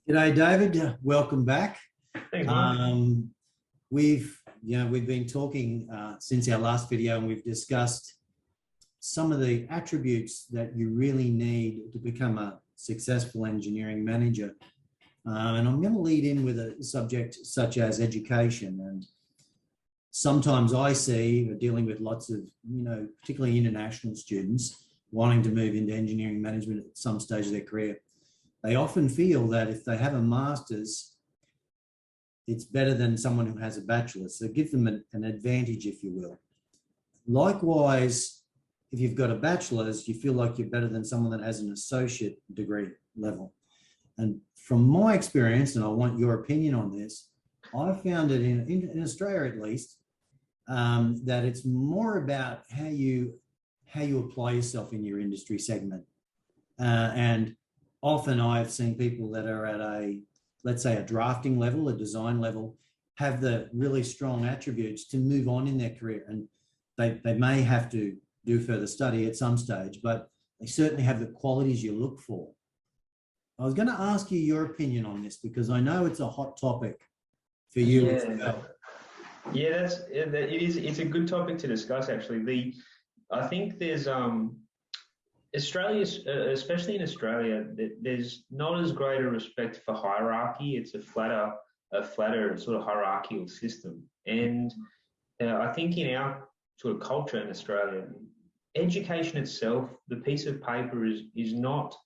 G'day, David. Welcome back. Thanks, Mark. We've been talking since our last video, and we've discussed some of the attributes that you really need to become a successful engineering manager. And I'm going to lead in with a subject such as education. And sometimes I see, dealing with lots of, particularly international students wanting to move into engineering management at some stage of their career, they often feel that if they have a master's, it's better than someone who has a bachelor's. So give them an advantage, if you will. Likewise, if you've got a bachelor's, you feel like you're better than someone that has an associate degree level. And from my experience, and I want your opinion on this, I found it in Australia at least, that it's more about how you apply yourself in your industry segment. And often I've seen people that are at let's say a drafting level, a design level, have the really strong attributes to move on in their career. And they may have to do further study at some stage, but they certainly have the qualities you look for. I was going to ask you your opinion on this because I know it's a hot topic for you as well. Yeah, it's a good topic to discuss, actually. I think there's Australia, especially in Australia, there's not as great a respect for hierarchy. It's a flatter sort of hierarchical system. And I think in our sort of culture in Australia, education itself, the piece of paper is not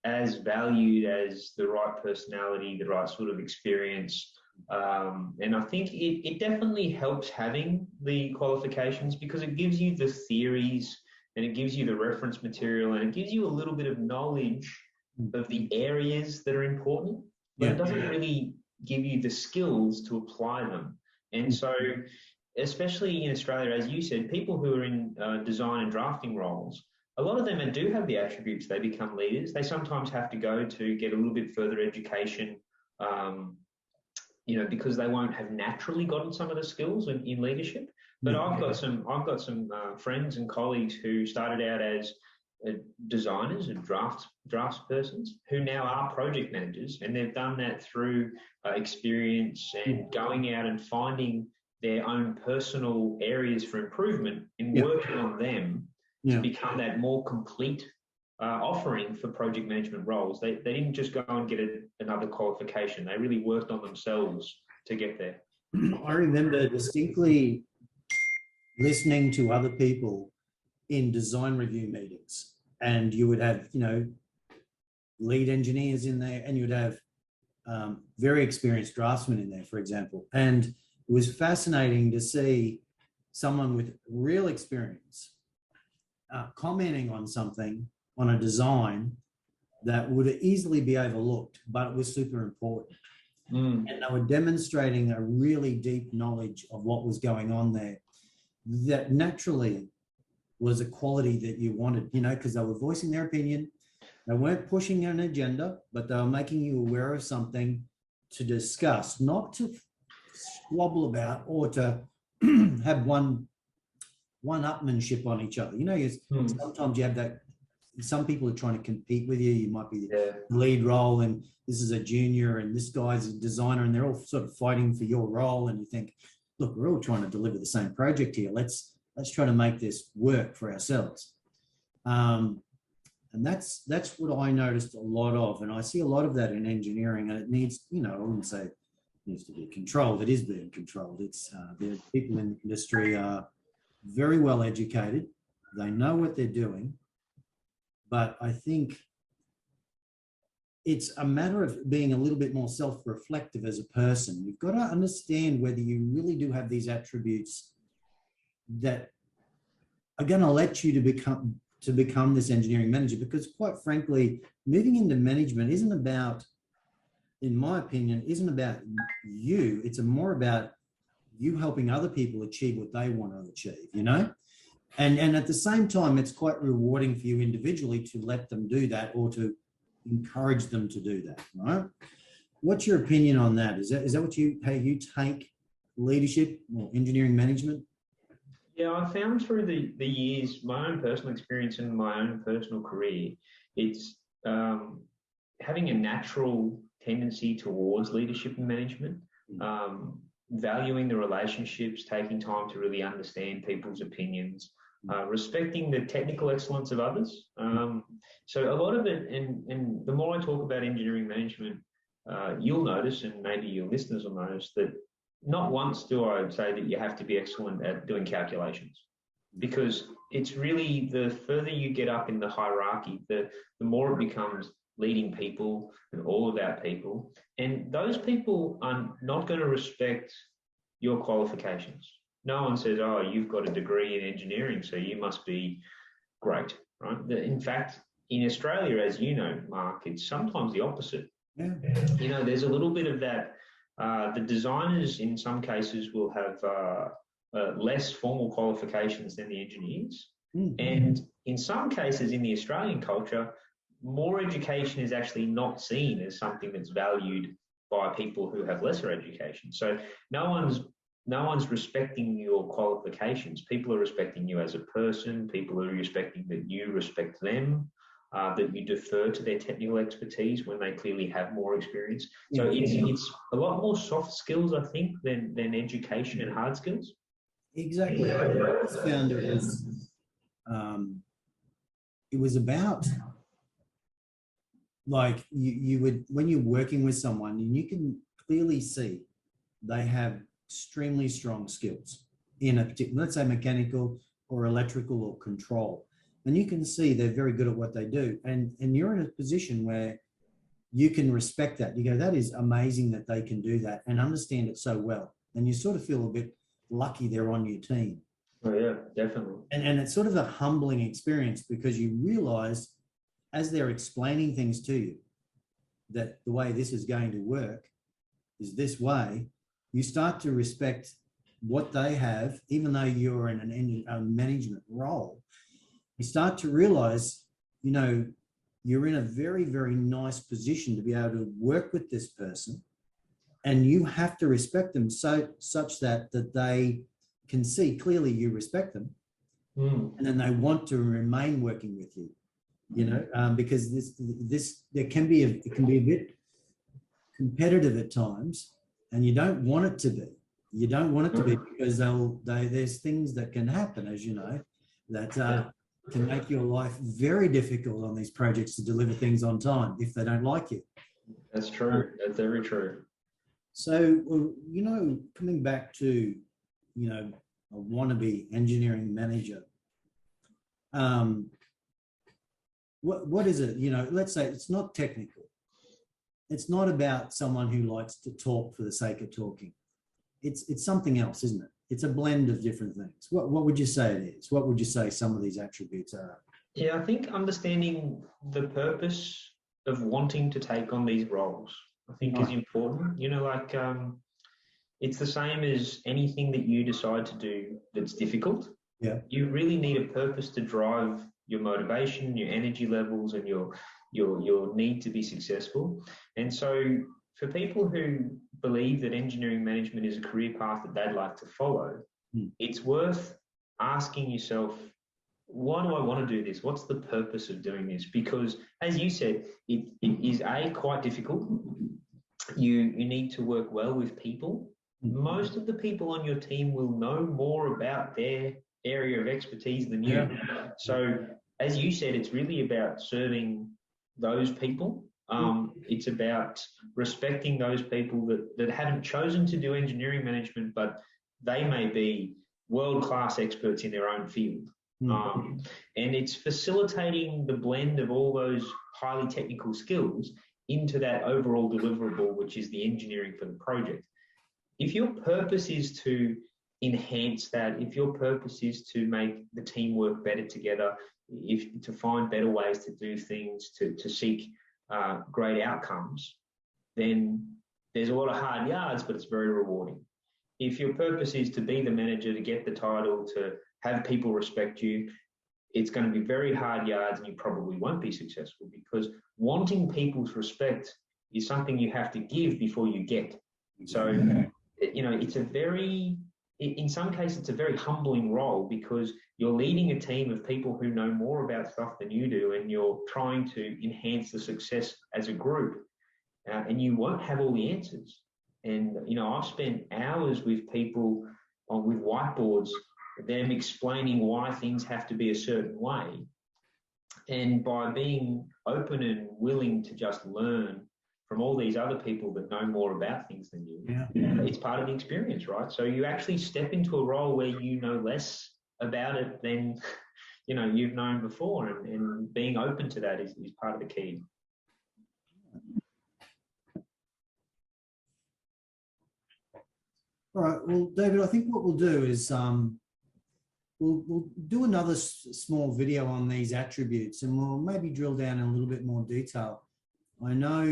as valued as the right personality, the right sort of experience. And I think it definitely helps having the qualifications because it gives you the theories and it gives you the reference material and it gives you a little bit of knowledge of the areas that are important, but it doesn't really give you the skills to apply them. And so, especially in Australia, as you said, people who are in design and drafting roles, a lot of them do have the attributes. They become leaders. They sometimes have to go to get a little bit further education, because they won't have naturally gotten some of the skills in leadership. But I've got some friends and colleagues who started out as designers and draftspersons who now are project managers, and they've done that through experience and going out and finding their own personal areas for improvement and working on them to become that more complete offering for project management roles. They didn't just go and get another qualification. They really worked on themselves to get there. I remember distinctly listening to other people in design review meetings, and you would have, lead engineers in there, and you would have very experienced draftsmen in there, for example. And it was fascinating to see someone with real experience commenting on something, on a design that would easily be overlooked, but it was super important. And they were demonstrating a really deep knowledge of what was going on there that naturally was a quality that you wanted, because they were voicing their opinion. They weren't pushing an agenda, but they were making you aware of something to discuss, not to squabble about or to have one-upmanship on each other. Sometimes you have that. Some people are trying to compete with you. You might be the lead role and this is a junior and this guy's a designer, and they're all sort of fighting for your role. And you think, look, we're all trying to deliver the same project here. Let's try to make this work for ourselves. And that's what I noticed a lot of. And I see a lot of that in engineering, and it needs, I wouldn't say it needs to be controlled. It is being controlled. It's the people in the industry are very well educated. They know what they're doing. But I think it's a matter of being a little bit more self-reflective as a person. You've got to understand whether you really do have these attributes that are going to let you to become this engineering manager, because quite frankly, moving into management isn't about, in my opinion, isn't about you. It's more about you helping other people achieve what they want to achieve, And at the same time, it's quite rewarding for you individually to let them do that or to encourage them to do that, right? What's your opinion on that? Is that how you take leadership or engineering management? Yeah, I found through the years, my own personal experience and my own personal career, it's having a natural tendency towards leadership and management, valuing the relationships, taking time to really understand people's opinions, respecting the technical excellence of others. So a lot of it, and the more I talk about engineering management, you'll notice, and maybe your listeners will notice, that not once do I say that you have to be excellent at doing calculations, because it's really the further you get up in the hierarchy, the more it becomes leading people and all about people. And those people are not going to respect your qualifications. No one says, oh, you've got a degree in engineering, so you must be great, right? In fact, in Australia, as you know, Mark, it's sometimes the opposite. Yeah. You know, there's a little bit of that. The designers, in some cases, will have less formal qualifications than the engineers. And in some cases, in the Australian culture, more education is actually not seen as something that's valued by people who have lesser education. So no one's respecting your qualifications. People are respecting you as a person. People are respecting that you respect them, that you defer to their technical expertise when they clearly have more experience. So it's a lot more soft skills, I think, than education and hard skills. Exactly. I always found it was about, like, you would, when you're working with someone and you can clearly see they have extremely strong skills in a particular, let's say mechanical or electrical or control, and you can see they're very good at what they do, and you're in a position where you can respect that. You go, that is amazing that they can do that and understand it so well, and you sort of feel a bit lucky they're on your team. Oh yeah, definitely. And it's sort of a humbling experience, because you realize as they're explaining things to you that the way this is going to work is this way, you start to respect what they have, even though you're in a management role. You start to realize, you know, you're in a very, very nice position to be able to work with this person, and you have to respect them such that they can see clearly you respect them, and then they want to remain working with you. You know, because it can be a bit competitive at times, and you don't want it to be. You don't want it to be, because there's things that can happen, as you know, that can make your life very difficult on these projects to deliver things on time if they don't like you. That's true. That's very true. So, you know, coming back to, you know, a wannabe engineering manager, what is it? You know, let's say it's not technical. It's not about someone who likes to talk for the sake of talking. It's something else, isn't it? It's a blend of different things. What would you say it is? What would you say some of these attributes are? Yeah, I think understanding the purpose of wanting to take on these roles, I think, is important. You know, like it's the same as anything that you decide to do that's difficult. Yeah. You really need a purpose to drive your motivation, your energy levels, and your need to be successful. And so for people who believe that engineering management is a career path that they'd like to follow, it's worth asking yourself, why do I want to do this? What's the purpose of doing this? Because, as you said, it is quite difficult. You need to work well with people. Most of the people on your team will know more about their area of expertise than you. So, as you said, it's really about serving those people. It's about respecting those people that haven't chosen to do engineering management, but they may be world-class experts in their own field. And it's facilitating the blend of all those highly technical skills into that overall deliverable, which is the engineering for the project. If your purpose is to enhance that, if your purpose is to make the team work better together, to find better ways to do things, to seek great outcomes, then there's a lot of hard yards, but it's very rewarding. If your purpose is to be the manager, to get the title, to have people respect you, it's going to be very hard yards, and you probably won't be successful, because wanting people's respect is something you have to give before you get. So, you know, it's a very in some cases, it's a very humbling role because you're leading a team of people who know more about stuff than you do, and you're trying to enhance the success as a group, and you won't have all the answers. And, you know, I've spent hours with people with whiteboards, them explaining why things have to be a certain way. And by being open and willing to just learn from all these other people that know more about things than you, it's part of the experience, right? So you actually step into a role where you know less about it than, you know, you've known before, and being open to that is part of the key. All right, well, David, I think what we'll do is we'll do another small video on these attributes, and we'll maybe drill down in a little bit more detail. I know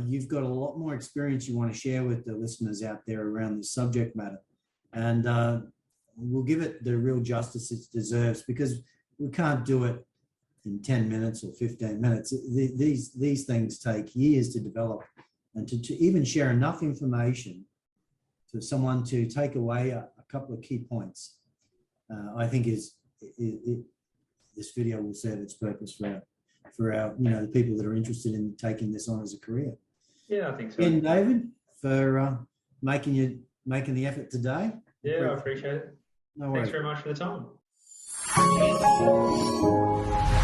you've got a lot more experience you want to share with the listeners out there around this subject matter, and we'll give it the real justice it deserves, because we can't do it in 10 minutes or 15 minutes. These things take years to develop, and to even share enough information to someone to take away a couple of key points, I think this video will serve its purpose for our, you know, the people that are interested in taking this on as a career. Yeah, I think so. And David, for making the effort today. Yeah, I appreciate it. No worries. Thanks very much for the time.